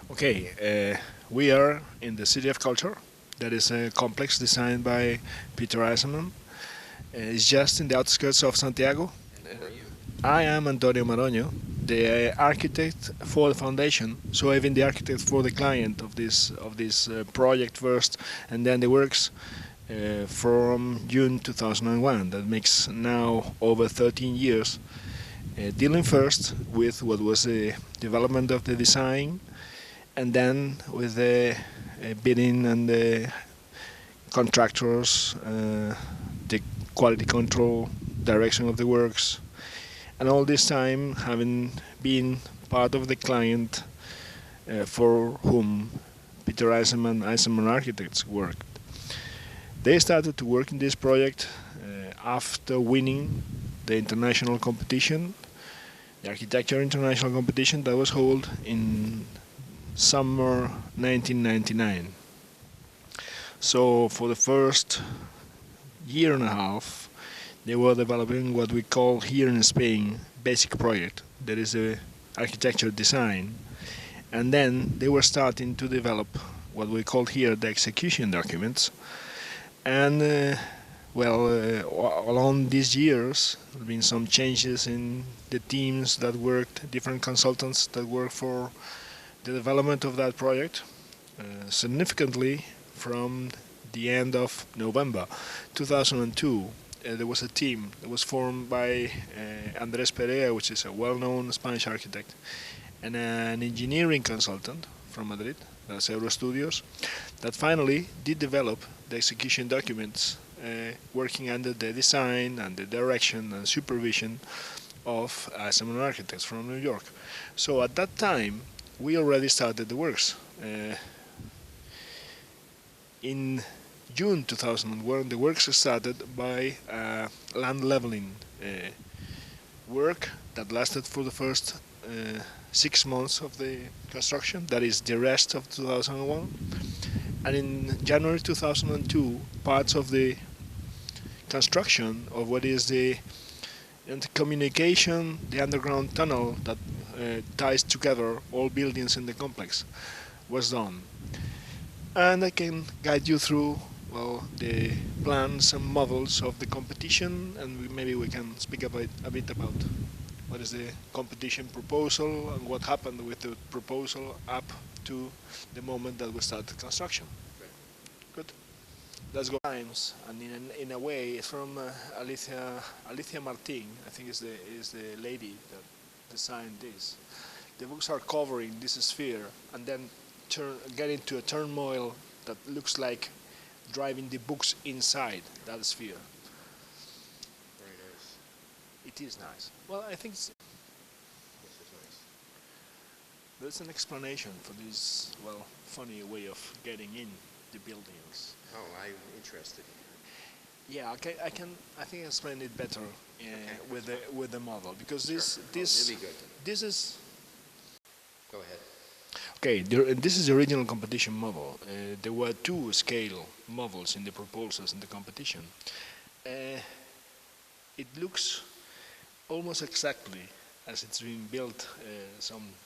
Okay, we are in the City of Culture. That is a complex designed by Peter Eisenman. It's just in the outskirts of Santiago. And who are you? I am Antonio Marono, the architect for the foundation. So I've been the architect for the client of this project first, and then the works from June 2001. That makes now over 13 years. Dealing first with what was the development of the design, and then with the bidding and the contractors, the quality control, direction of the works, and all this time having been part of the client for whom Peter Eisenman Architects worked. They started to work in this project after winning the international competition, the architecture international competition that was held in summer 1999. So for the first year and a half, they were developing what we call here in Spain basic project. That is a architecture design, and then they were starting to develop what we call here the execution documents. And along these years, there have been some changes in the teams that worked, different consultants that worked for the development of that project, significantly from the end of November 2002. There was a team that was formed by Andrés Perea, which is a well-known Spanish architect, and an engineering consultant from Madrid, that's Eurostudios, that finally did develop the execution documents, working under the design and the direction and supervision of Eisenman Architects from New York. So at that time, we already started the works. In June 2001, the works started by land leveling work that lasted for the first 6 months of the construction, that is the rest of 2001. And in January 2002, parts of the construction of what is the communication, the underground tunnel that ties together all buildings in the complex was done. And I can guide you through the plans and models of the competition, and maybe we can speak a bit about what is the competition proposal and what happened with the proposal up to the moment that we started construction. Good. Let's go. Times, and in a way, it's from Alicia Martin. I think is the lady that designed this. The books are covering this sphere, and then get into a turmoil that looks like driving the books inside that sphere. Very nice. It is nice. Well, I think This is nice. there's an explanation for this, funny way of getting in the buildings. Oh, I'm interested. Yeah, I think I explain it better Okay, with the model, because Sure. this Really good. this is Go ahead. okay. This is the original competition model. There were two scale models in the proposals in the competition. It looks almost exactly as it's been built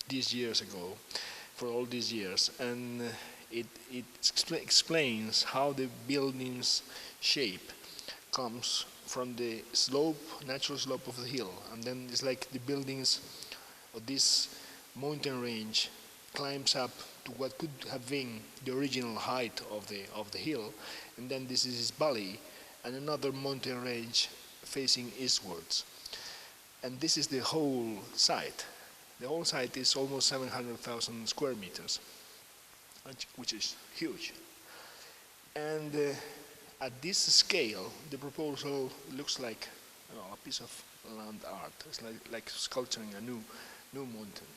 these years ago, for all these years, and it explains how the building's shape comes from the natural slope of the hill, and then it's like the buildings of this mountain range climbs up to what could have been the original height of the hill, and then this is its valley, and another mountain range facing eastwards. And this is the whole site. The whole site is almost 700,000 square meters, which is huge. And at this scale, the proposal looks like a piece of land art. It's like sculpturing a new mountain.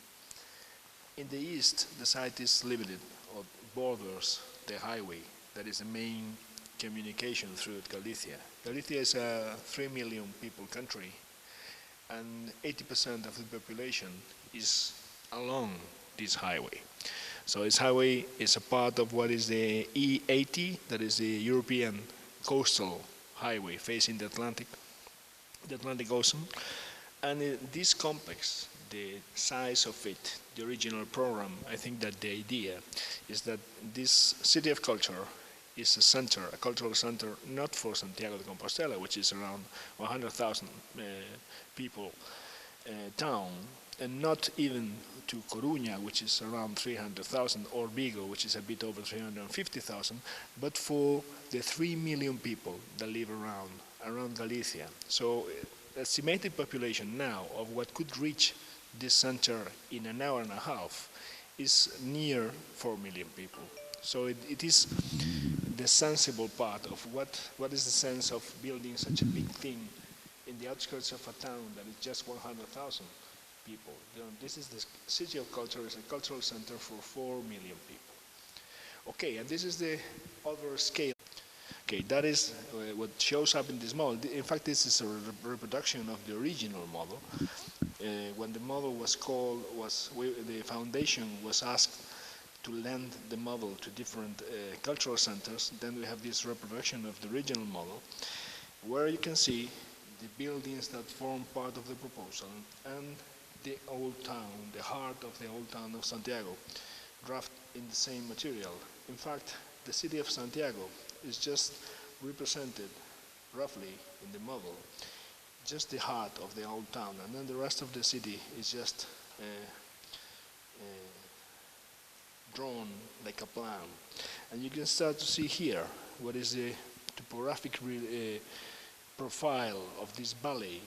In the east, the site is limited or borders the highway that is the main communication through Galicia. Galicia is a 3 million people country, and 80% of the population is along this highway. So this highway is a part of what is the E80, that is the European coastal highway facing the Atlantic Ocean. And this complex, the size of it, the original program, I think that the idea is that this city of culture is a center, a cultural center, not for Santiago de Compostela, which is around 100,000 people town, and not even to Coruña, which is around 300,000, or Vigo, which is a bit over 350,000, but for the 3 million people that live around Galicia. So estimated population now of what could reach this center in an hour and a half is near 4 million people. So it is the sensible part of what is the sense of building such a big thing in the outskirts of a town that is just 100,000 people. This is the city of culture, is a cultural center for 4 million people. Okay, and this is the other scale. Okay, that is what shows up in this model. In fact, this is a reproduction of the original model. When the model was called, the foundation was asked to lend the model to different cultural centers, then we have this reproduction of the original model, where you can see the buildings that form part of the proposal and the old town, the heart of the old town of Santiago, drafted in the same material. In fact, the city of Santiago is just represented roughly in the model, just the heart of the old town, and then the rest of the city is just drawn like a plan. And you can start to see here what is the topographic profile of this valley,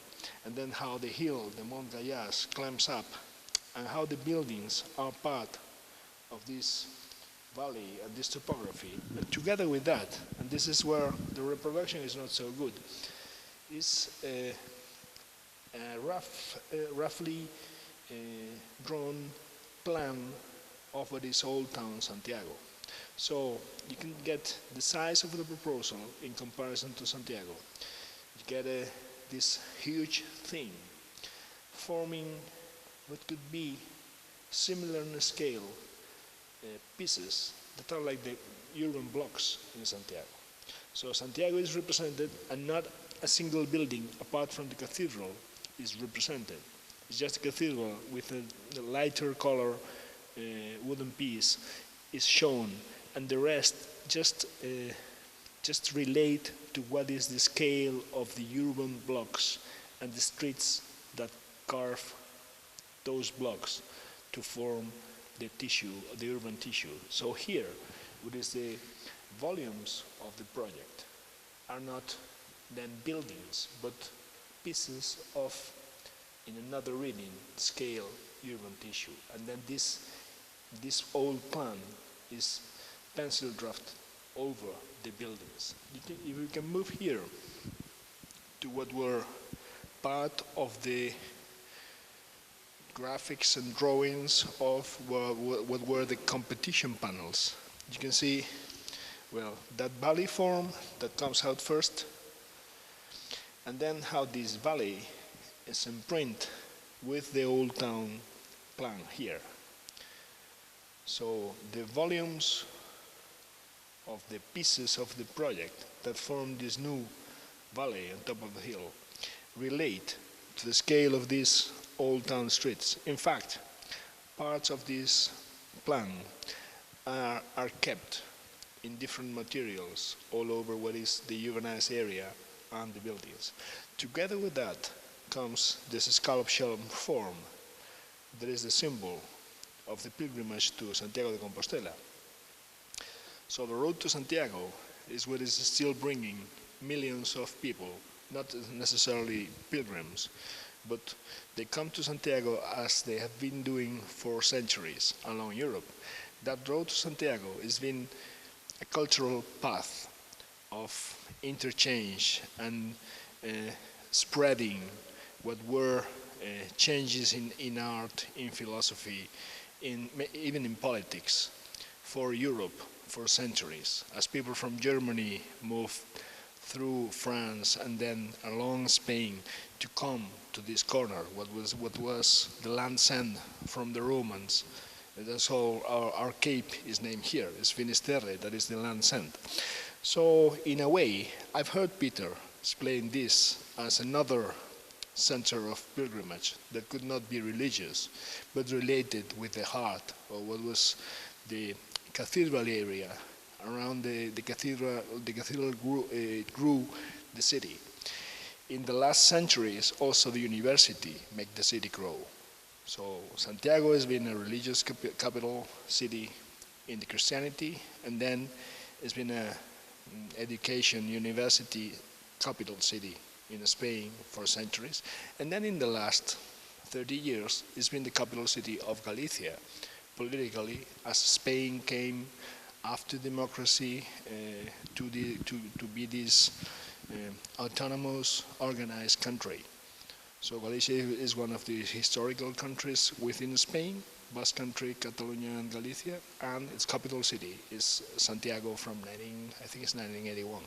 and then how the hill, the Mont Gayas, climbs up, and how the buildings are part of this valley and this topography. And together with that, and this is where the reproduction is not so good, is a roughly drawn plan of what is old town Santiago. So you can get the size of the proposal in comparison to Santiago. You get this huge thing forming what could be similar in scale pieces that are like the urban blocks in Santiago. So Santiago is represented, and not a single building apart from the cathedral is represented. It's just a cathedral with a lighter color wooden piece is shown, and the rest just relate to what is the scale of the urban blocks and the streets that carve those blocks to form the tissue, the urban tissue. So here, what is the volumes of the project are not then buildings, but pieces of, in another reading, scale urban tissue. And then this old plan is pencil drafted over the buildings. If we can move here to what were part of the graphics and drawings of what were the competition panels. You can see, well, that valley form that comes out first, and then how this valley is imprinted with the old town plan here. So the volumes of the pieces of the project that form this new valley on top of the hill relate to the scale of these old town streets. In fact, parts of this plan are kept in different materials all over what is the urbanized area and the buildings. Together with that comes this scallop shell form that is the symbol of the pilgrimage to Santiago de Compostela. So the road to Santiago is what is still bringing millions of people, not necessarily pilgrims, but they come to Santiago as they have been doing for centuries along Europe. That road to Santiago has been a cultural path of interchange and spreading what were changes in art, in philosophy, even in politics for Europe for centuries. As people from Germany moved through France and then along Spain to come to this corner, what was the land's end from the Romans. That's how our cape is named here. It's Finisterre, that is the land's end. So in a way, I've heard Peter explain this as another center of pilgrimage that could not be religious, but related with the heart of what was the cathedral area. Around the cathedral grew the city. In the last centuries, also the university made the city grow. So Santiago has been a religious capital city in the Christianity, and then it's been a education university capital city in Spain for centuries. And then in the last 30 years, it's been the capital city of Galicia, politically, as Spain came after democracy to be this autonomous, organized country. So Galicia is one of the historical countries within Spain, Basque Country, Catalonia, and Galicia, and its capital city is Santiago from I think it's 1981.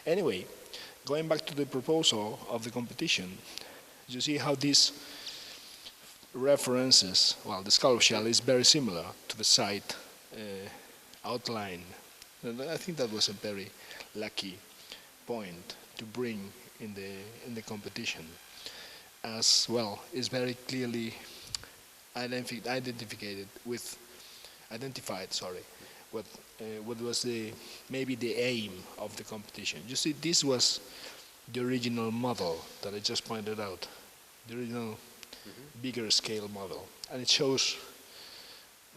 Anyway, going back to the proposal of the competition, you see how these references, well, the sculpture is very similar to the site outline. And I think that was a very lucky point to bring in the competition. As well, is very clearly identified with what was maybe the aim of the competition. You see, this was the original model that I just pointed out, the original bigger scale model, and it shows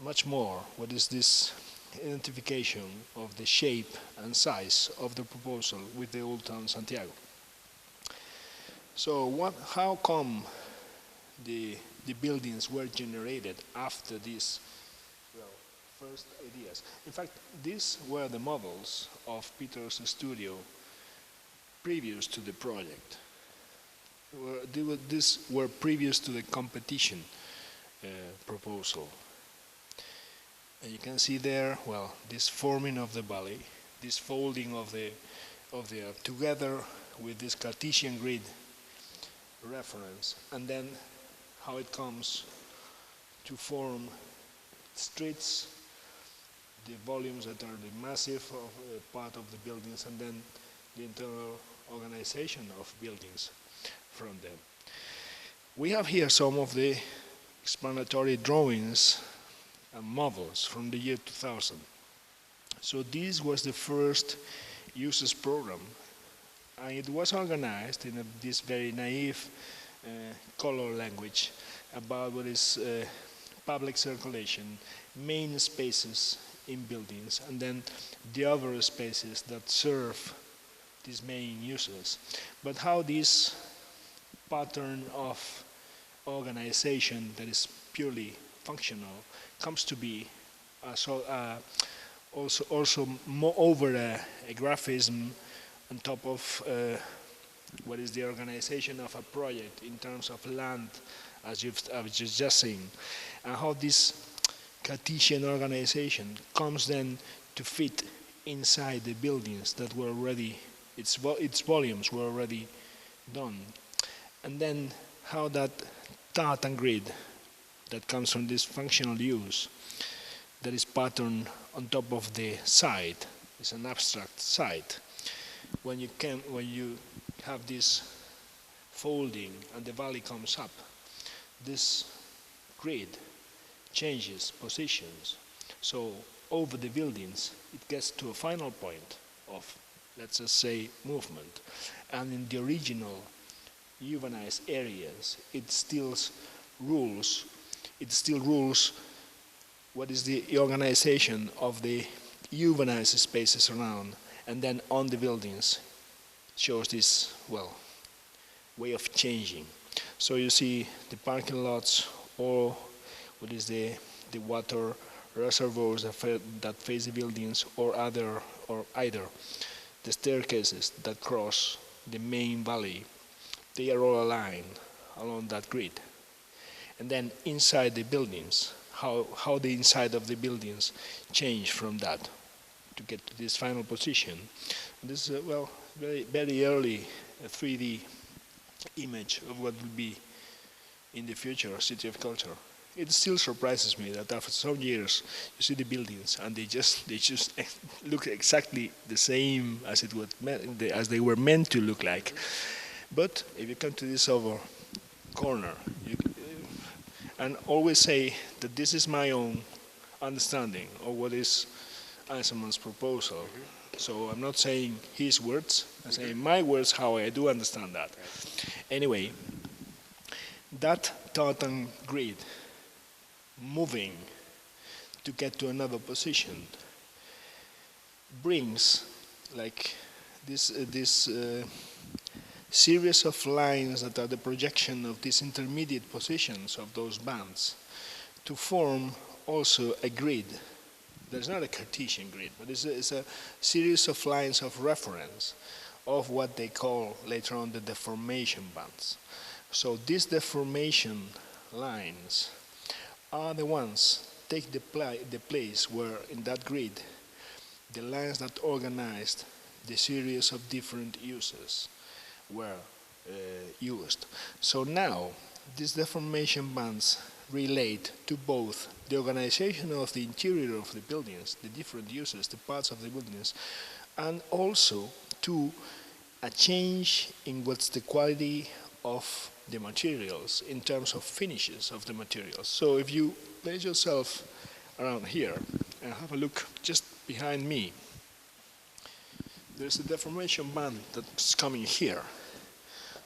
much more what is this identification of the shape and size of the proposal with the old town Santiago. So how come the buildings were generated after these first ideas? In fact, these were the models of Peter's studio previous to the project. These were previous to the competition proposal. And you can see there, well, this forming of the valley, this folding of the earth together with this Cartesian grid reference, and then how it comes to form streets, the volumes that are the massive part of the buildings, and then the internal organization of buildings from them. We have here some of the explanatory drawings and models from the year 2000. So this was the first uses program, and it was organized in this very naive color language about what is public circulation, main spaces in buildings, and then the other spaces that serve these main uses. But how this pattern of organization that is purely functional comes to be also more over a graphism on top of what is the organization of a project in terms of land, as I was just saying, and how this Cartesian organization comes then to fit inside the buildings that were already, its volumes were already done. And then how that thought and grid that comes from this functional use, that is patterned on top of the site, is an abstract site. When you have this folding and the valley comes up, this grid changes positions. So over the buildings, it gets to a final point of, let's just say, movement. And in the original urbanized areas, it still rules what is the organization of the urbanized spaces around, and then on the buildings shows this, well, way of changing. So you see the parking lots, or what is the water reservoirs that face the buildings, or either the staircases that cross the main valley. They are all aligned along that grid. And then inside the buildings, how the inside of the buildings change from that to get to this final position. This is a very, very early 3D image of what will be in the future a city of culture. It still surprises me that after some years you see the buildings and they just look exactly the same as they were meant to look like. But if you come to this other corner, and always say that this is my own understanding of what is Eisenman's proposal. So I'm not saying his words, I'm saying my words, how I do understand that. Anyway, that thought and grid moving to get to another position brings like this series of lines that are the projection of these intermediate positions of those bands to form also a grid. There's not a Cartesian grid, but it's a series of lines of reference of what they call later on the deformation bands. So these deformation lines are the ones take the place where in that grid the lines that organized the series of different uses were used. So now these deformation bands relate to both the organization of the interior of the buildings, the different uses, the parts of the buildings, and also to a change in what's the quality of the materials in terms of finishes of the materials. So if you place yourself around here and have a look just behind me, there's a deformation band that's coming here.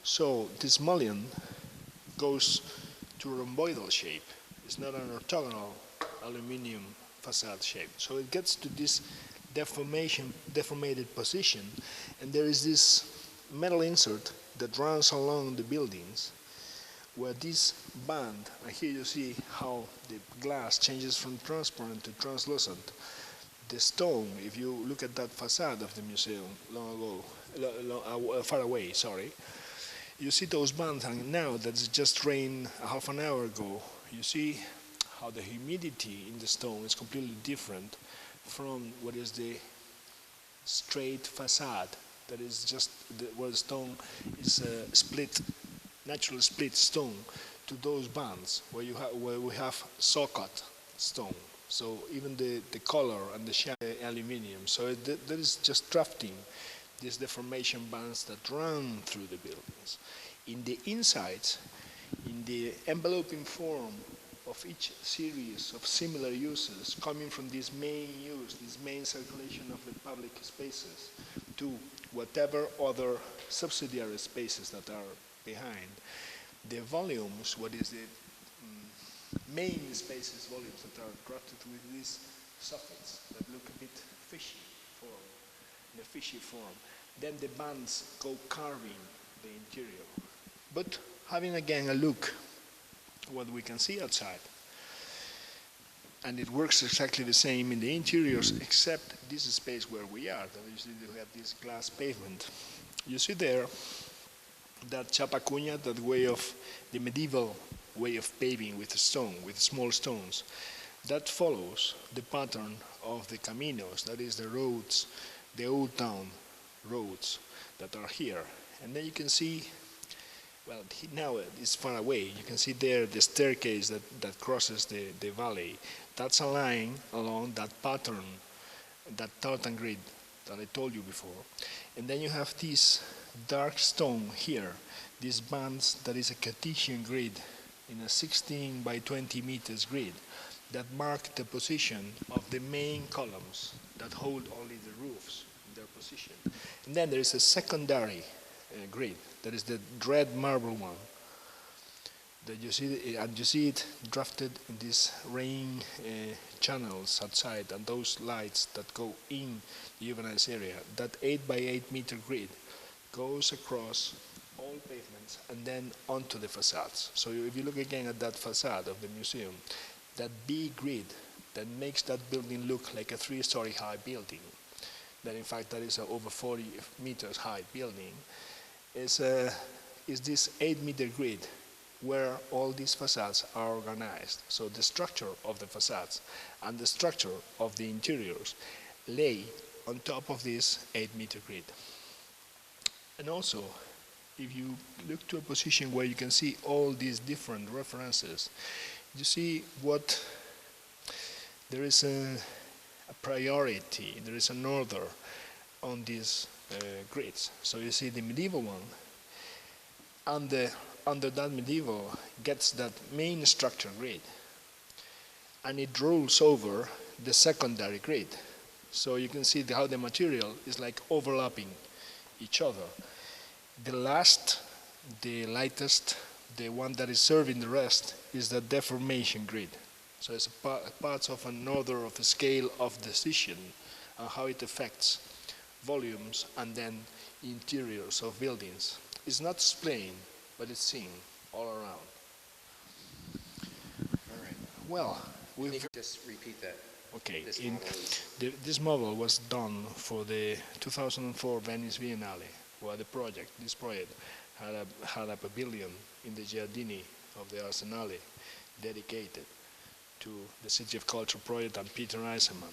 So this mullion goes to a rhomboidal shape. It's not an orthogonal aluminium facade shape. So it gets to this deformated position, and there is this metal insert that runs along the buildings where this band, and here you see how the glass changes from transparent to translucent. The stone, if you look at that facade of the museum far away, you see those bands, and now that's just rained a half an hour ago, you see how the humidity in the stone is completely different from what is the straight facade, that is just where the stone is split, naturally split stone, to those bands where we have saw-cut stone. So even the color and the shine aluminium. So that is just drafting these deformation bands that run through the buildings. In the insides, in the enveloping form of each series of similar uses coming from this main use, this main circulation of the public spaces to whatever other subsidiary spaces that are behind, the volumes, what is the main spaces volumes that are crafted with these soffits that look a bit fishy form, in a fishy form. Then the bands go carving the interior. But having again a look what we can see outside, and it works exactly the same in the interiors except this space where we are, that usually we have this glass pavement. You see there that chapacuña, that way of the medieval way of paving with stone, with small stones, that follows the pattern of the caminos, that is the roads, the old town roads that are here. And then you can see, well, now it's far away, you can see there the staircase that crosses the valley. That's a line along that pattern, that tartan grid that I told you before. And then you have this dark stone here, these bands that is a Cartesian grid in a 16 by 20 meters grid that mark the position of the main columns that hold only the roofs in their position. And then there is a secondary grid, that is the red marble one, that you see, and you see it drafted in these rain channels outside, and those lights that go in the urbanized area. That 8 by 8 meter grid goes across all pavements and then onto the facades. So if you look again at that facade of the museum, that big grid that makes that building look like a 3-story high building, that in fact that is an over 40 meters high building, is this 8-meter grid where all these facades are organized. So the structure of the facades and the structure of the interiors lay on top of this 8-meter grid. And also, if you look to a position where you can see all these different references, you see what there is a priority, there is an order on these grids. So you see the medieval one and under that medieval gets that main structure grid, and it rolls over the secondary grid. So you can see how the material is like overlapping each other. The last, the lightest, the one that is serving the rest is the deformation grid. So it's parts of an order of a scale of decision and how it affects volumes and then interiors of buildings. It's not explained, but it's seen all around. All right. Well, Can you just repeat that? okay. This model is, This model was done for the 2004 Venice Biennale, where this project had a pavilion in the Giardini of the Arsenale dedicated to the City of Culture project and Peter Eisenman.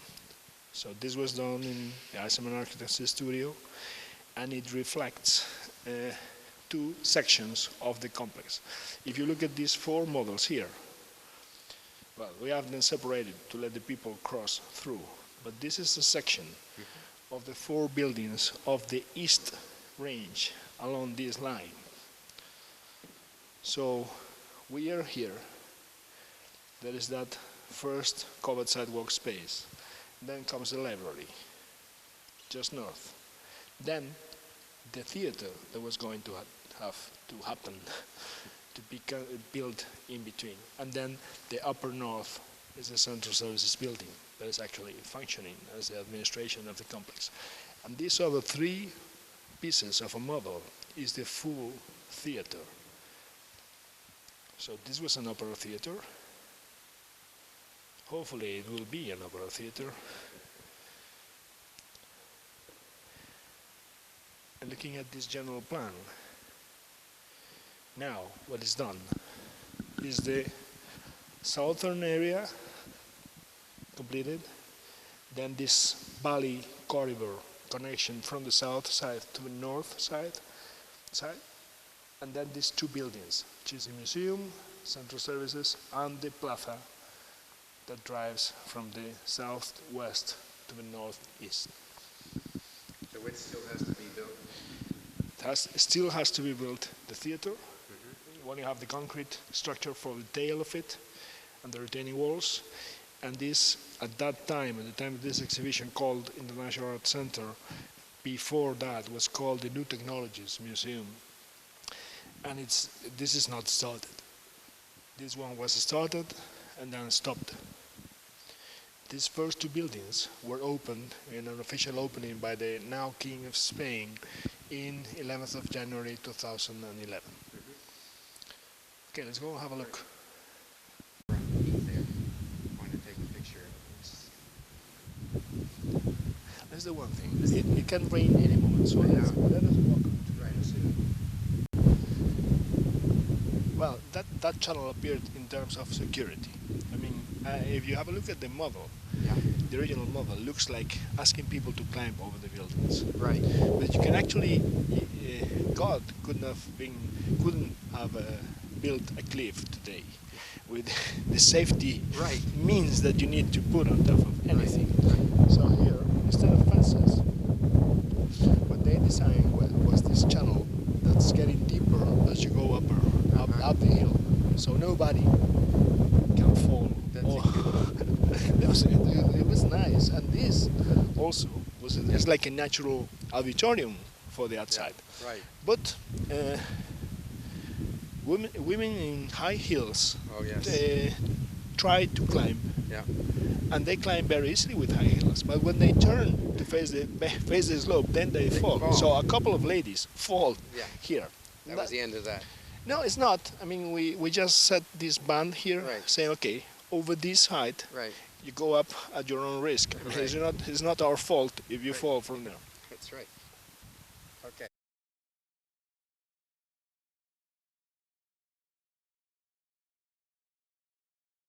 So this was done in the Eisenman Architecture Studio, and it reflects two sections of the complex. If you look at these four models here, well, we have them separated to let the people cross through, but this is a section of the four buildings of the East Range along this line. So we are here. There is that first covered sidewalk space. Then comes the library, just north. Then the theater that was going to have to happen to be built in between. And then the upper north is the central services building that is actually functioning as the administration of the complex. And these other three pieces of a model is the full theater. So this was an opera theater. Hopefully it will be an opera theater. And looking at this general plan, now what is done is the southern area completed, then this valley corridor connection from the south side to the north side, and then these two buildings, which is the museum, central services, and the plaza that drives from the southwest to the northeast. so it still has to be built? Still has to be built the theater. When you have the concrete structure for the tail of it and the retaining walls. And this, at that time, at the time of this exhibition called International Art Center, before that was called the New Technologies Museum. And this is not started. This one was started and then stopped. These first two buildings were opened in an official opening by the now King of Spain in 11th of January 2011. Okay, let's go and have a look. There. Want to take a picture of That's the one thing. It can rain any moment, so let us walk. Right, I see. Well, that channel appeared in terms of security. I mean, if you have a look at the model, Yeah. the original model looks like asking people to climb over the buildings. Right. But you can actually, God couldn't have built a cliff today with the safety Right. means that you need to put on top of anything. So here, instead of fences, what they designed was this channel that's getting deeper as you go up the hill, so nobody can fall. It was nice, and this also it's like a natural auditorium for the outside. Yeah. Right. But women in high heels Oh, yes. try to climb, Yeah. and they climb very easily with high heels. But when they turn to face the slope, then they fall. fall. So a couple of ladies fall Yeah. here. That was the end of that. No, it's not. I mean, we just set this band here, Right. saying, okay, over this height, Right. you go up at your own risk. I mean, Right. it's not our fault if you Right. fall from there. That's right.